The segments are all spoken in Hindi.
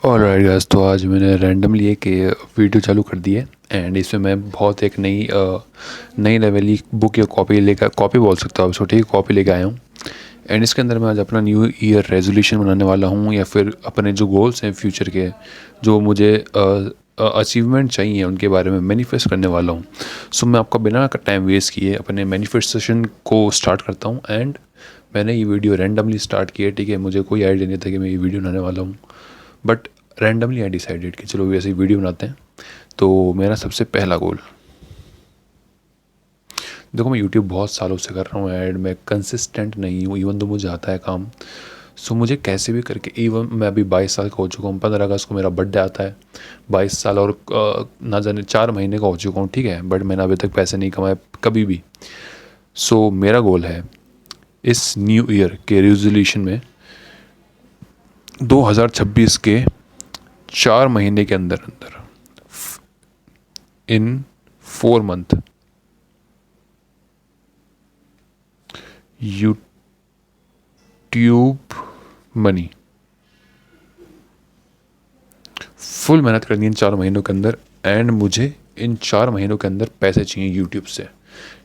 ऑलराइट गाइस, तो आज मैंने रैंडमली एक वीडियो चालू कर दी है एंड इसमें मैं बहुत एक नई लेवल की बुक या कॉपी बोल सकता हूँ, छोटी कॉपी लेके आया हूँ। एंड इसके अंदर मैं आज अपना न्यू ईयर रेजोल्यूशन बनाने वाला हूँ, या फिर अपने जो गोल्स हैं फ्यूचर के, जो मुझे अचीवमेंट चाहिए, उनके बारे में मैनिफेस्ट करने वाला हूँ। सो मैं आपका बिना टाइम वेस्ट किए अपने मैनिफेस्टेशन को स्टार्ट करता हूँ। एंड मैंने ये वीडियो रैंडमली स्टार्ट किया, ठीक है। मुझे कोई आइडिया नहीं था कि मैं ये वीडियो बनाने वाला हूँ, बट रैंडमली आई डिसाइडेड कि चलो वैसे ही वीडियो बनाते हैं। तो मेरा सबसे पहला गोल, देखो मैं यूट्यूब बहुत सालों से कर रहा हूँ एंड मैं कंसिस्टेंट नहीं हूँ, इवन तो मुझे आता है काम। सो मुझे कैसे भी करके, इवन मैं अभी 22 साल का हो चुका हूँ, 15 अगस्त को मेरा बर्थडे आता है। 22 साल और ना जाने 4 महीने का हो चुका हूँ, ठीक है। बट मैंने अभी तक पैसे नहीं कमाए कभी भी। सो मेरा गोल है इस न्यू ईयर के रेजोल्यूशन में 2026 के 4 महीने के अंदर अंदर, इन 4 मंथ, यूट्यूब मनी फुल मेहनत करनी है इन 4 महीनों के अंदर। एंड मुझे इन 4 महीनों के अंदर पैसे चाहिए यूट्यूब से,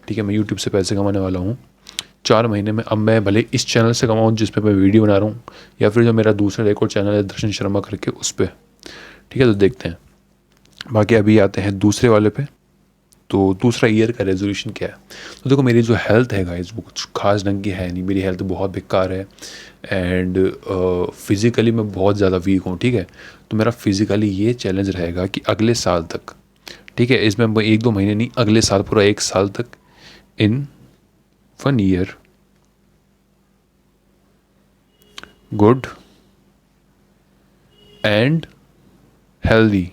ठीक है। मैं यूट्यूब से पैसे कमाने वाला हूँ 4 महीने में। अब मैं भले इस चैनल से कमाऊँ जिस पे मैं वीडियो बना रहा हूँ, या फिर जो मेरा दूसरा एक और चैनल है दर्शन शर्मा करके, उस पर, ठीक है। तो देखते हैं। बाकी अभी आते हैं दूसरे वाले पे। तो दूसरा ईयर का रेजोल्यूशन क्या है? तो देखो, मेरी जो हेल्थ है गाइस, वो कुछ खास ढंग की है नहीं। मेरी हेल्थ बहुत बेकार है एंड फिज़िकली मैं बहुत ज़्यादा वीक हूँ, ठीक है। तो मेरा फिज़िकली ये चैलेंज रहेगा कि अगले साल तक, ठीक है, इसमें 1-2 महीने नहीं, अगले साल पूरा 1 साल तक, इन 1 year, good and healthy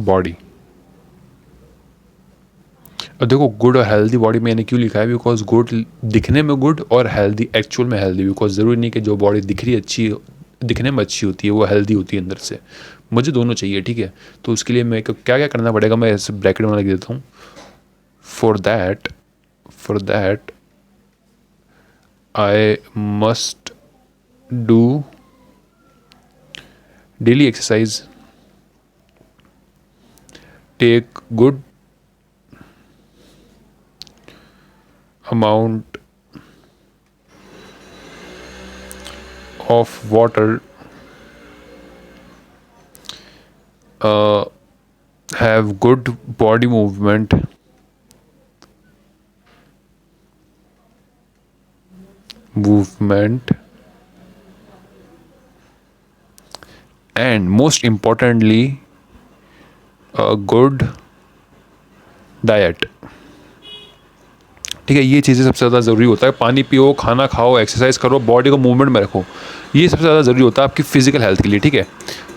body. और देखो, गुड और हेल्दी बॉडी मैंने क्यों लिखा है? बिकॉज गुड दिखने में गुड और हेल्दी एक्चुअल में हेल्दी। बिकॉज ज़रूरी नहीं कि जो बॉडी दिख रही अच्छी, दिखने में अच्छी होती है, वो हेल्दी होती है अंदर से। मुझे दोनों चाहिए, ठीक है। तो उसके लिए मैं क्या क्या करना पड़ेगा, मैं ऐसे ब्रैकेट में लिख देता हूँ। For that I must do daily exercise, take good amount of water, have good body movement, and most importantly a good diet, ठीक है। ये चीज़ें सबसे ज़्यादा ज़रूरी होता है। पानी पियो, खाना खाओ, एक्सरसाइज करो, बॉडी को मूवमेंट में रखो। ये सबसे ज़्यादा ज़रूरी होता है आपकी फिजिकल हेल्थ के लिए, ठीक है।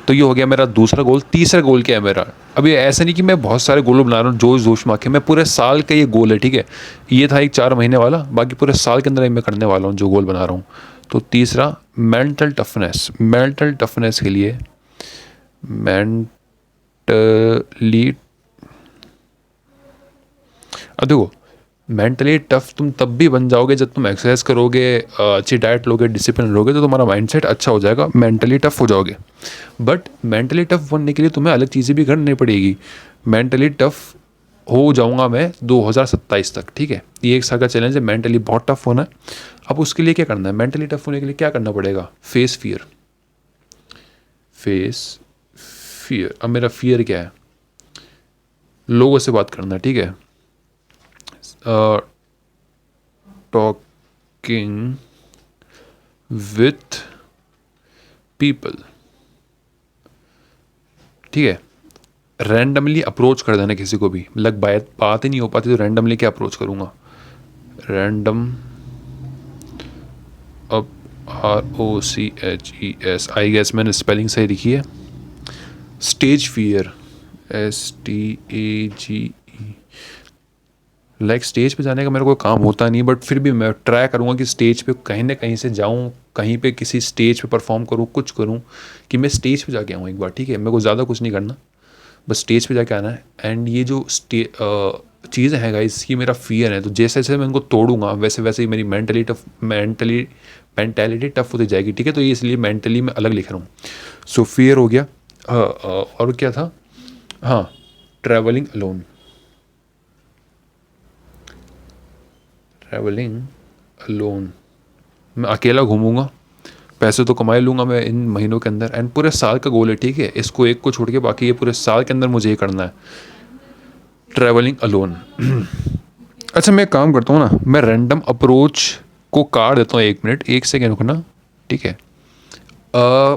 तो ये हो गया मेरा दूसरा गोल। तीसरा गोल क्या है मेरा? अभी ऐसा नहीं कि मैं बहुत सारे गोल बना रहा हूँ जोश जोश में आके, मैं पूरे साल का ये गोल है, ठीक है। ये था एक 4 महीने वाला, बाकी पूरे साल के अंदर मैं करने वाला हूँ जो गोल बना रहा हूँ। तो तीसरा, मेंटल टफनेस। मेंटल टफनेस के लिए मेंटली, अब देखो, मेंटली टफ तुम तब भी बन जाओगे जब तुम एक्सरसाइज करोगे, अच्छी डाइट लोगे, डिसिप्लिन लोगे, तो तुम्हारा माइंडसेट अच्छा हो जाएगा, मेंटली टफ हो जाओगे। बट मेंटली टफ बनने के लिए तुम्हें अलग चीज़ें भी करनी पड़ेगी। मेंटली टफ हो जाऊंगा मैं 2027 तक, ठीक है। ये 1 साल का चैलेंज है, मेंटली बहुत टफ होना है। अब उसके लिए क्या करना है? मेंटली टफ होने के लिए क्या करना पड़ेगा? Face fear. अब मेरा फियर क्या है? लोगों से बात करना, ठीक है। टॉकिंग विथ पीपल, ठीक है। रैंडमली अप्रोच कर देना किसी को भी, मतलब बात ही नहीं हो पाती तो रैंडमली क्या अप्रोच करूँगा? रैंडम, अब ROCHES, आई गेस मैंने स्पेलिंग सही लिखी है। Stage fear, STAGE। Like stage पे जाने का मेरा कोई काम होता नहीं, बट फिर भी मैं ट्राई करूँगा कि स्टेज पे कहीं ना कहीं से जाऊँ, कहीं पे किसी स्टेज पे परफॉर्म करूँ, कुछ करूँ, कि मैं स्टेज पे जाके आऊँ एक बार, ठीक है। मेरे को ज़्यादा कुछ नहीं करना, बस स्टेज पे जाके आना है। एंड ये जो चीज़ें हैं गाइस, ये मेरा फ़ियर है, तो जैसे जैसे मैं इनको तोड़ूंगा वैसे वैसे ही मेरी मेंटेलिटी टफ होती जाएगी, ठीक है। तो ये इसलिए मेंटली मैं अलग लिख रहा हूँ। सो फियर हो गया। और क्या था, हाँ, ट्रैवलिंग अलोन। ट्रैवलिंग अलोन, मैं अकेला घूमूंगा, पैसे तो कमा ही लूँगा मैं इन महीनों के अंदर, एंड पूरे साल का गोल है, ठीक है। इसको एक को छोड़ के बाकी ये पूरे साल के अंदर मुझे ये करना है, ट्रैवलिंग अलोन। अच्छा, मैं एक काम करता हूँ ना, मैं रैंडम अप्रोच को काट देता हूँ, 1 मिनट 1 सेकेंड रुकना, ठीक है।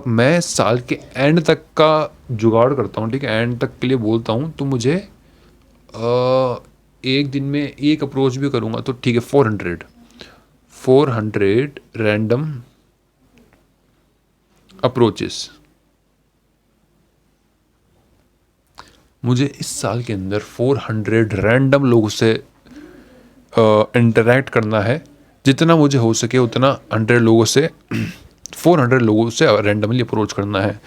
मैं साल के एंड तक का जुगाड़ करता हूँ, ठीक है, एंड तक के लिए बोलता हूँ, तो मुझे एक दिन में एक अप्रोच भी करूँगा तो ठीक है, 400 रैंडम अप्रोचेस मुझे इस साल के अंदर 400 रैंडम लोगों से इंटरेक्ट करना है, जितना मुझे हो सके उतना 100 लोगों से 400 लोगों से रैंडमली अप्रोच करना है,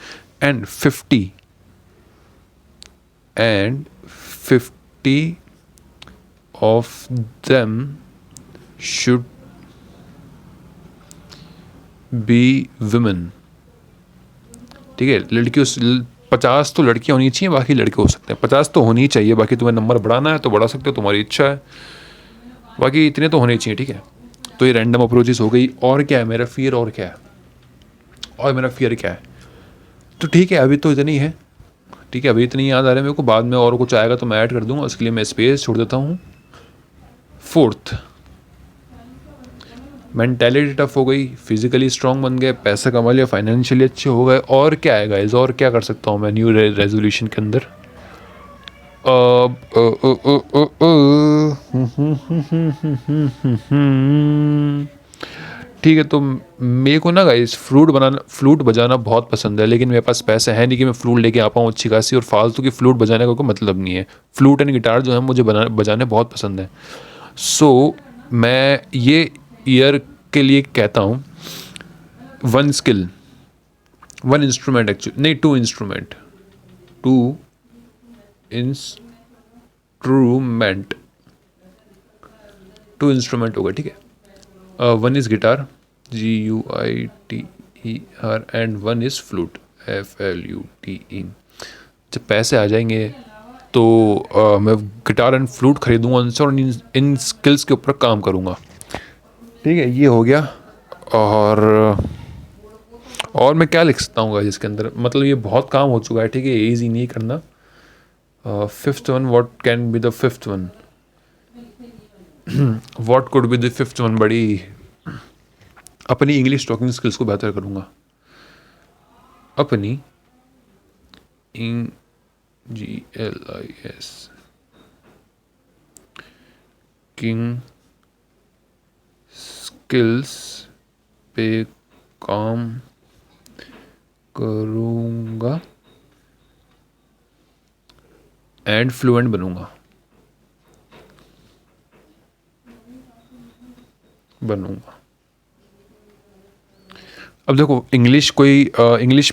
and 50 of them should be women, ठीक है। लड़कियों 50 तो लड़कियां होनी चाहिए, बाकी लड़के हो सकते हैं। 50 तो होनी ही चाहिए, बाकी तुम्हें नंबर बढ़ाना है तो बढ़ा सकते हो, तुम्हारी इच्छा है, बाकी इतने तो होने चाहिए, ठीक है। तो ये रैंडम अप्रोचेस हो गई। और क्या है मेरा फियर, और क्या है, और मेरा फियर क्या है, तो ठीक है, अभी तो इतनी है, ठीक है, अभी इतनी याद आ रहा है मेरे को, बाद में और कुछ आएगा तो मैं ऐड कर दूंगा, उसके लिए मैं स्पेस छोड़ देता हूँ। 4th, मेंटेलिटी टफ हो गई, फिजिकली स्ट्रांग बन गए, पैसा कमा लिया, फाइनेंशियली अच्छे हो गए। और क्या है गाइस, और क्या कर सकता हूँ मैं न्यू रेजोल्यूशन के अंदर, ठीक है। तो मेरे को ना गाइस फ्लूट बजाना बहुत पसंद है, लेकिन मेरे पास पैसे है नहीं कि मैं फ्लूट लेके आ पाऊँ अच्छी खासी, और फालतू की फ्लूट बजाने का कोई मतलब नहीं है। फ्लूट एंड गिटार जो है मुझे बजाने बहुत पसंद है। सो मैं ये ईयर के लिए कहता हूँ 1 स्किल, 1 इंस्ट्रूमेंट, एक्चुअली नहीं 2 इंस्ट्रूमेंट, 2 इंस्ट्रूमेंट, 2 इंस्ट्रूमेंट होगा, ठीक है। 1 is guitar, GUITER, and 1 is flute, FLUTE। जब पैसे आ जाएंगे तो मैं गिटार एंड फ्लूट खरीदूंगा उनसे, और इन स्किल्स के ऊपर काम करूंगा, ठीक है। ये हो गया। और मैं क्या लिख सकता हूँ इसके अंदर, मतलब ये बहुत काम हो चुका है, ठीक है, ईजी नहीं करना। 5th one, what can be the 5th one, what could be the 5th one, बड़ी अपनी इंग्लिश टॉकिंग स्किल्स को बेहतर करूँगा, अपनी GLIS किंग स्किल्स पे काम करूँगा एंड फ्लुएंट बनूँगा, अब देखो इंग्लिश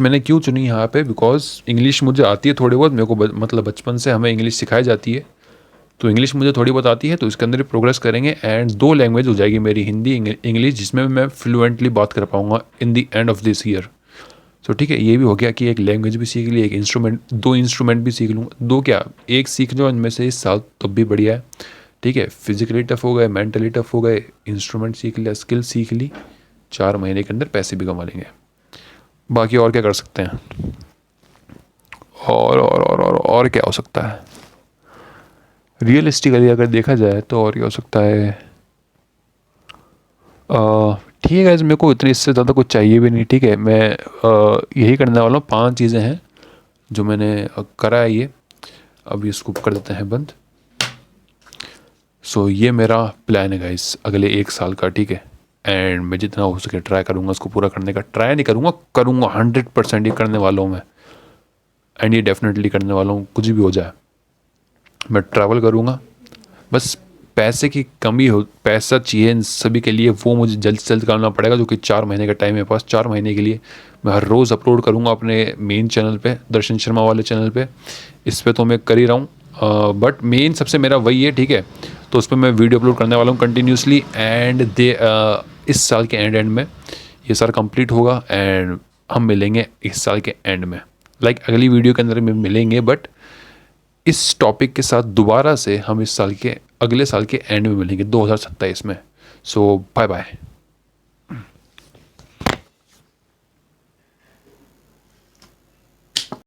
मैंने क्यों चुनी यहाँ पे, बिकॉज इंग्लिश मुझे आती है थोड़ी बहुत, मेरे को मतलब बचपन से हमें इंग्लिश सिखाई जाती है, तो इंग्लिश मुझे थोड़ी बहुत आती है, तो इसके अंदर ही प्रोग्रेस करेंगे, एंड 2 लैंग्वेज हो जाएगी मेरी, हिंदी इंग्लिश, जिसमें मैं फ्लुएंटली बात कर पाऊँगा in the end of this year. तो ठीक है, ये भी हो गया कि एक लैंग्वेज भी सीख ली, एक इंस्ट्रूमेंट, 2 इंस्ट्रूमेंट भी सीख लूँगा, 2 क्या, एक सीख जाओ इनमें से इस साल तब भी बढ़िया है, ठीक है। फिजिकली टफ हो गए, मेंटली टफ हो गए, इंस्ट्रूमेंट सीख लिया, स्किल सीख ली, 4 महीने के अंदर पैसे भी कमा लेंगे। बाकी और क्या कर सकते हैं, और क्या हो सकता है, रियलिस्टिकली अगर देखा जाए तो और क्या हो सकता है। ठीक है गाइस, मेरे को इतने इससे ज़्यादा कुछ चाहिए भी नहीं, ठीक है। मैं यही करने वाला हूँ, 5 चीज़ें हैं जो मैंने करा है, ये अभी इसको कर देते हैं बंद। सो ये मेरा प्लान है गाइस अगले 1 साल का, ठीक है। एंड मैं जितना हो सके ट्राई करूँगा उसको पूरा करने का, ट्राई नहीं करूँगा, 100% ये करने वाला हूँ मैं, एंड ये डेफिनेटली करने वाला हूँ, कुछ भी हो जाए। मैं ट्रैवल करूँगा, बस पैसे की कमी हो, पैसा चाहिए इन सभी के लिए, वो मुझे जल्द से जल्द करना पड़ेगा, जो कि 4 महीने का टाइम है मेरे पास। 4 महीने के लिए मैं हर रोज़ अपलोड करूँगा अपने मेन चैनल पे, दर्शन शर्मा वाले चैनल पे। इस पे तो मैं कर ही रहा हूँ, बट मेन सबसे मेरा वही है, ठीक है। तो उस पर मैं वीडियो अपलोड करने वाला हूँ कंटिन्यूसली, एंड इस साल के एंड में ये सारा कंप्लीट होगा एंड हम मिलेंगे इस साल के एंड में, लाइक अगली वीडियो के अंदर में मिलेंगे, बट इस टॉपिक के साथ दोबारा से हम इस साल के अगले साल के एंड में मिलेंगे 2027 में। सो बाय बाय।